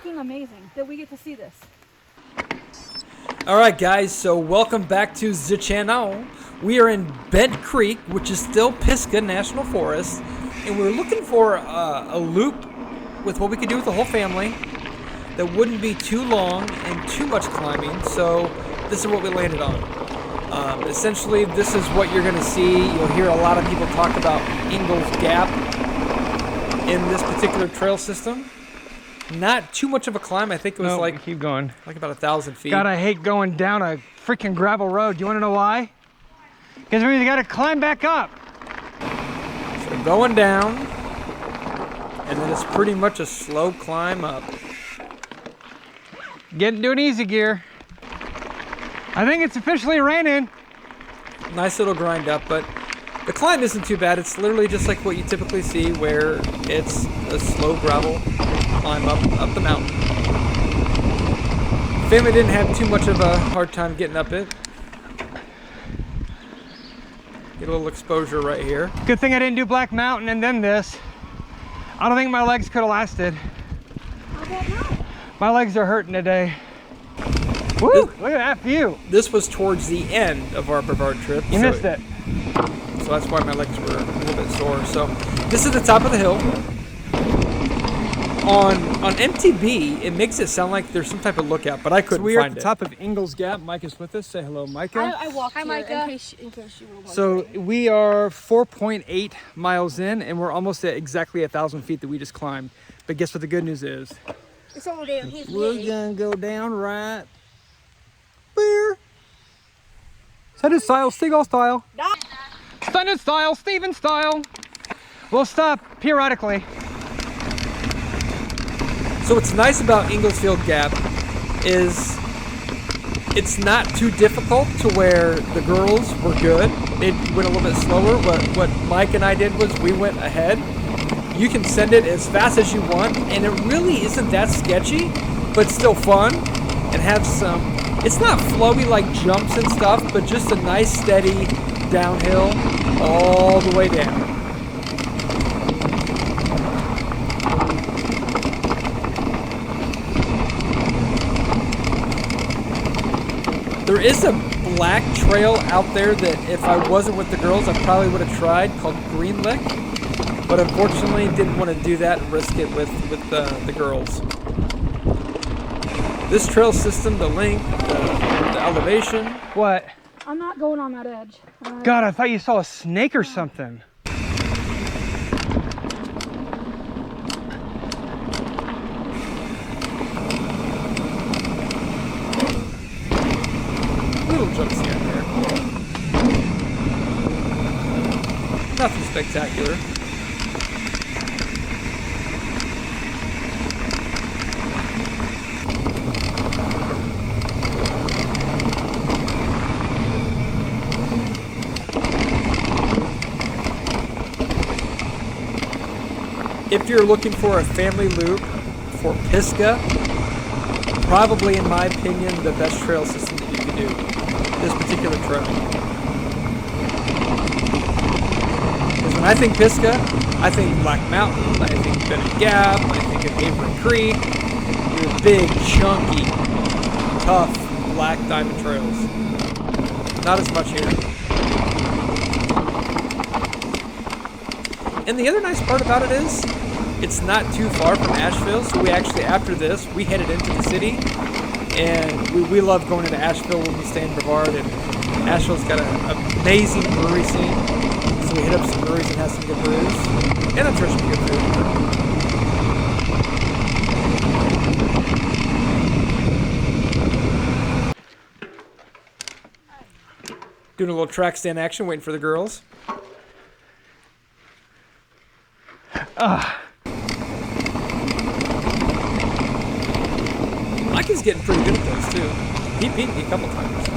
freaking amazing that we get to see this. Alright guys, so welcome back to the channel. We are in Bent Creek, which is still Pisgah National Forest, and we're looking for a loop with what we could do with the whole family that wouldn't be too long and too much climbing, so this is what we landed on. Essentially, this is what you're going to see. You'll hear a lot of people talk about Ingles Gap in this particular trail system. Not too much of a climb. I think it was keep going. Like about 1,000 feet. God, I hate going down a freaking gravel road. Do you want to know why? Because we got to climb back up. So going down, and then it's pretty much a slow climb up. Get into an easy gear. I think it's officially raining. Nice little grind up, but the climb isn't too bad. It's literally just like what you typically see, where it's a slow gravel climb up the mountain. Family didn't have too much of a hard time getting up it. Get a little exposure right here. Good thing I didn't do Black Mountain and then this. I don't think my legs could have lasted. How about now? My legs are hurting today. Woo! Look at that view. This was towards the end of our Brevard trip. You missed it. So that's why my legs were a little bit sore. So this is the top of the hill. On MTB, it makes it sound like there's some type of lookout, but I couldn't find it. So we are at the top of Ingles Gap. Mike is with us. Say hello, Micah. I walked here Micah. in case you were wondering. So we are 4.8 miles in, and we're almost at exactly 1,000 feet that we just climbed. But guess what the good news is? It's over there. He's We're gonna go down right there. Standard style, Seagull style. Standard style, Steven style. We'll stop periodically. So what's nice about Inglesfield Gap is it's not too difficult to where the girls were good. They went a little bit slower. What Mike and I did was we went ahead. You can send it as fast as you want, and it really isn't that sketchy, but still fun and have some. It's not flowy like jumps and stuff, but just a nice steady downhill all the way down. There is a black trail out there that if I wasn't with the girls, I probably would have tried, called Green Lick. But unfortunately, didn't want to do that and risk it with the girls. This trail system, the length, the elevation. What? I'm not going on that edge. God, I thought you saw a snake or something. Little jumps here and there. Nothing spectacular. If you're looking for a family loop for Pisgah, probably in my opinion the best trail system that you can do. This particular trail. Because when I think Pisgah, I think Black Mountain, I think Bent Gap, I think of HICKORY Creek. Your big, chunky, tough black diamond trails. Not as much here. And the other nice part about it is, it's not too far from Asheville, so we actually, after this, we headed into the city, and we love going into Asheville when we stay in Brevard, and Asheville's got an amazing brewery scene, so we hit up some breweries and have some good brews, and I'm sure some good food. Doing a little track stand action, waiting for the girls. Mike is getting pretty good at those too. He beat me a couple times.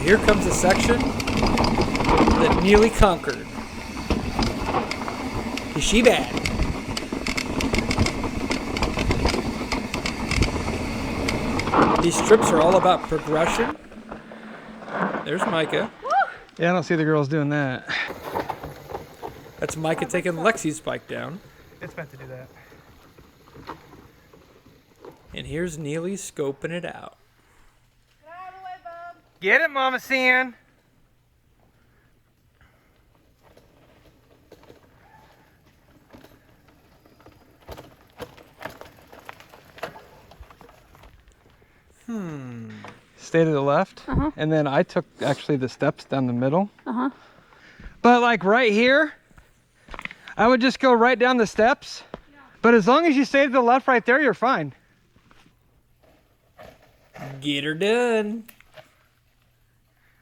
here comes a section that nearly conquered. Is she bad? These strips are all about progression. There's Micah. Yeah, I don't see the girls doing that. That's Micah taking Lexi's bike down. It's meant to do that. And here's Neely scoping it out. Get it, Mama San. Stay to the left, and then I took actually the steps down the middle. But like right here, I would just go right down the steps. But as long as you stay to the left right there, you're fine. Get her done.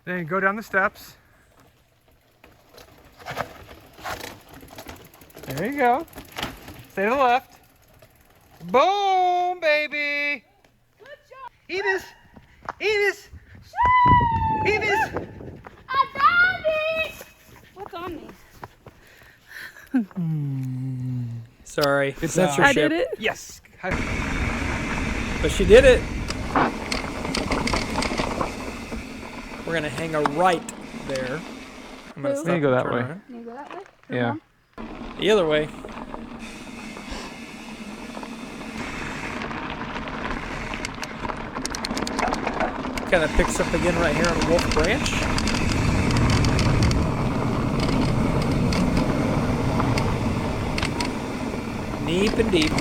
Then you go down the steps. There you go. Stay to the left. Boom, baby. Good job. Evis. Evis. Evis. I found it. What's on me? Sorry, Good censorship. I did it. Yes. But she did it. We're gonna hang a right there. I'm gonna Who? stop You go and that turn way. around. Can you go that way? Yeah. The other way. Kind of picks up again right here on Wolf Branch. Deep and deep.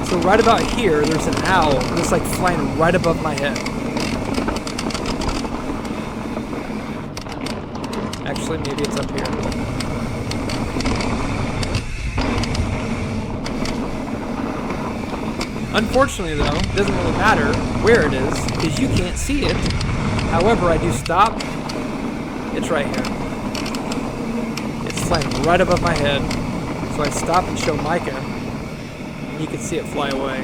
So right about here, there's an owl that's like flying right above my head. Actually, maybe it's up here. Unfortunately, though, it doesn't really matter where it is because you can't see it. However, I do stop. It's right here. It's flying right above my head. So I stop and show Micah. And you can see it fly away.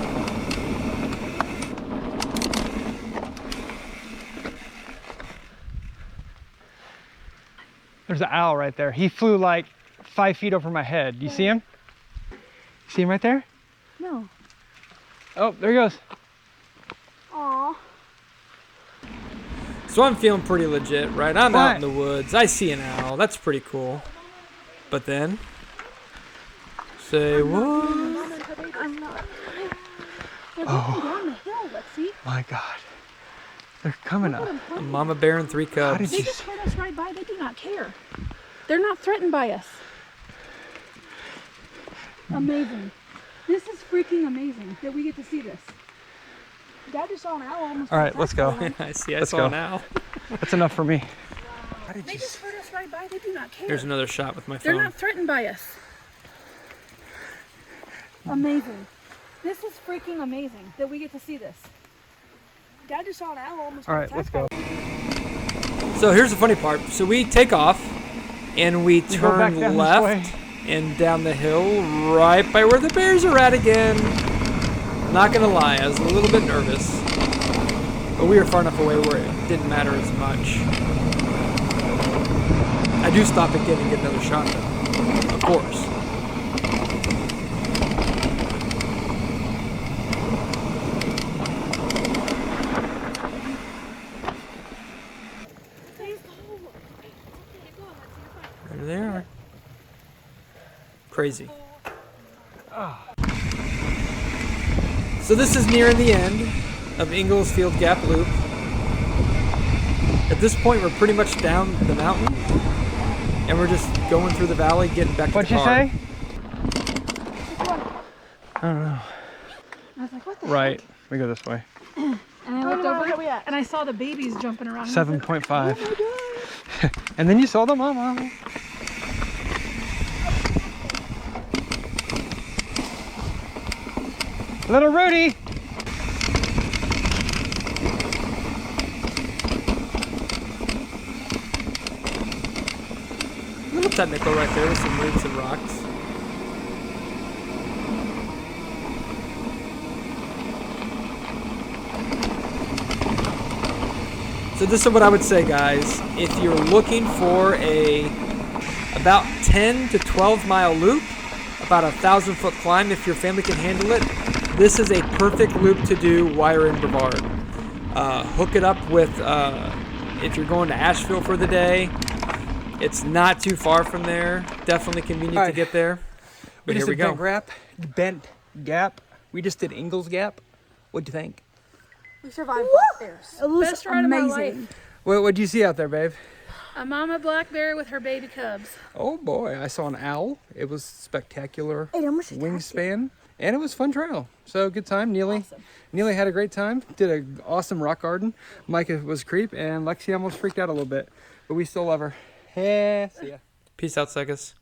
There's an owl right there. He flew like 5 feet over my head. Do you see him? See him right there? No. Oh, there he goes. Aw. So I'm feeling pretty legit, right? I'm out in What? the woods. I see an owl. That's pretty cool. But then, say what? I'm not. They're going down the hill, Lexi. My God. They're coming up. A mama bear and 3 cubs. did They you just heard us right by. They do not care. They're not threatened by us. Amazing. This is freaking amazing that we get to see this. Dad just saw an owl almost. All right, let's go. I see. I Let's saw go. an owl. That's enough for me. They just heard us right by. They do not care. Here's another shot with my They're phone. not threatened by us. Amazing. This is freaking amazing that we get to see this. Dad just saw an owl almost. All right, let's go. So here's the funny part. So we take off and we go back turn down this left way. and down the hill right by where the bears are at again. Not gonna lie, I was a little bit nervous. But we were far enough away where it didn't matter as much. I do stop again and get another shot though. Of course. There they are. Crazy. So this is nearing the end of Ingles Gap Loop. At this point, we're pretty much down the mountain, and we're just going through the valley, getting back to What'd the you car. say? I don't know. I was like, what the Right. We go this way. heck? And I looked over and I saw the babies jumping around. and I was like, 7.5. oh my God. And then you saw the mama. Little Rudy. A little technical right there with some roots and rocks. So this is what I would say, guys. If you're looking for a about 10 to 12 mile loop, about 1,000-foot climb, if your family can handle it, this is a perfect loop to do wire in Brevard. Hook it up with, if you're going to Asheville for the day, it's not too far from there. Definitely convenient to get there. But here we go. Bent Gap. We just did Ingles Gap. What'd you think? We survived black bears. It looks Best ride of my life. What'd you see out there, babe? A mama black bear with her baby cubs. Oh boy, I saw an owl. It was spectacular It almost attacked wingspan, and it was a fun trail. So good time. Neely had a great time. Did an awesome rock garden. Micah was a creep, and Lexi almost freaked out a little bit, but we still love her. Hey, see ya. Peace out, Segas.